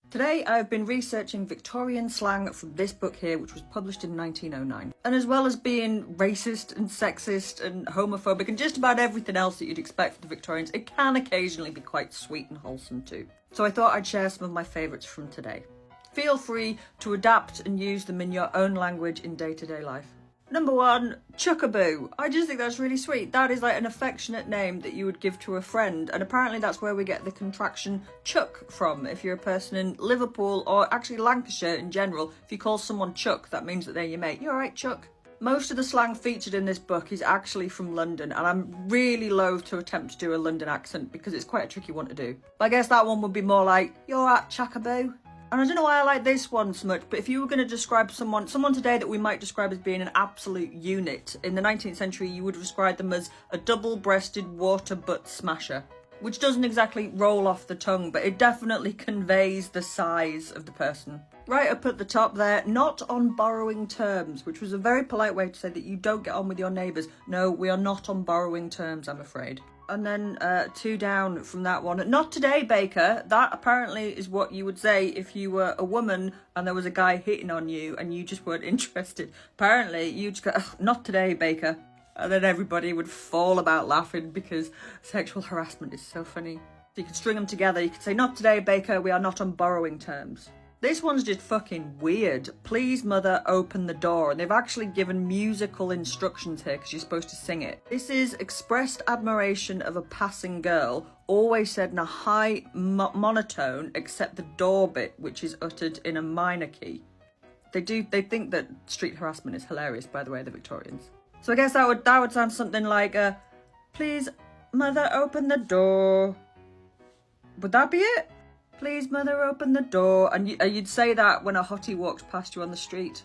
Today I've been researching Victorian slang from this book here, which was published in 1909. And as well as being racist and sexist and homophobic and just about everything else that you'd expect from the Victorians, it can occasionally be quite sweet and wholesome too. So I thought I'd share some of my favourites from today. Feel free to adapt and use them in your own language in day-to-day life. Number 1, chuckaboo. I just think that's really sweet. That is like an affectionate name that you would give to a friend, and apparently that's where we get the contraction chuck from. If you're a person in Liverpool, or actually Lancashire in general, if you call someone Chuck, that means that they're your mate. You alright, Chuck? Most of the slang featured in this book is actually from London, and I'm really loath to attempt to do a London accent because it's quite a tricky one to do. But I guess that one would be more like, you alright, chuckaboo? And I don't know why I like this one so much, but if you were going to describe someone today that we might describe as being an absolute unit, in the 19th century you would describe them as a double-breasted water butt smasher. Which doesn't exactly roll off the tongue, but it definitely conveys the size of the person. Right up at the top there, not on borrowing terms, which was a very polite way to say that you don't get on with your neighbours. No, we are not on borrowing terms, I'm afraid. And then 2 down from that one. Not today, Baker. That apparently is what you would say if you were a woman and there was a guy hitting on you and you just weren't interested. Apparently, you'd just go, not today, Baker. And then everybody would fall about laughing because sexual harassment is so funny. So you could string them together. You could say, not today, Baker. We are not on borrowing terms. This one's just fucking weird. Please, mother, open the door. And they've actually given musical instructions here because you're supposed to sing it. This is expressed admiration of a passing girl, always said in a high monotone, except the door bit, which is uttered in a minor key. They think that street harassment is hilarious, by the way, the Victorians. So I guess that would sound something like, please, mother, open the door. Would that be it? Please, mother, open the door. And you'd say that when a hottie walks past you on the street.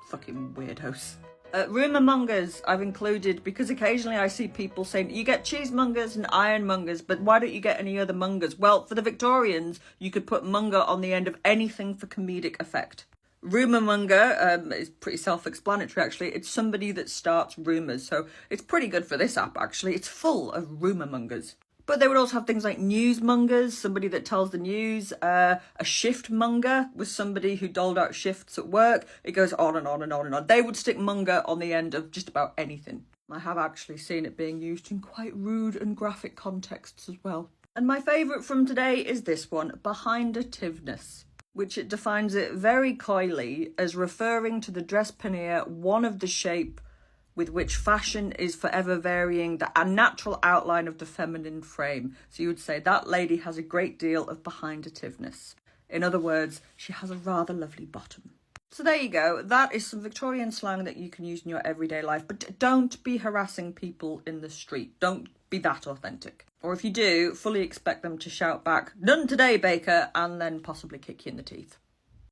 Fucking weirdos. Rumourmongers I've included because occasionally I see people saying, you get cheesemongers and ironmongers, but why don't you get any other mongers? Well, for the Victorians, you could put monger on the end of anything for comedic effect. Rumourmonger is pretty self-explanatory, actually. It's somebody that starts rumours, so it's pretty good for this app, actually. It's full of rumourmongers. But they would also have things like newsmongers, somebody that tells the news. A shiftmonger was somebody who doled out shifts at work. It goes on and on and on and on. They would stick monger on the end of just about anything. I have actually seen it being used in quite rude and graphic contexts as well. And my favourite from today is this one, behind-ativeness, which it defines it very coyly as referring to the dress pannier, one of the shape with which fashion is forever varying the unnatural outline of the feminine frame. So you would say that lady has a great deal of behind-ativeness. In other words, she has a rather lovely bottom. So there you go. That is some Victorian slang that you can use in your everyday life. But don't be harassing people in the street. Don't be that authentic. Or if you do, fully expect them to shout back, none today, Baker, and then possibly kick you in the teeth.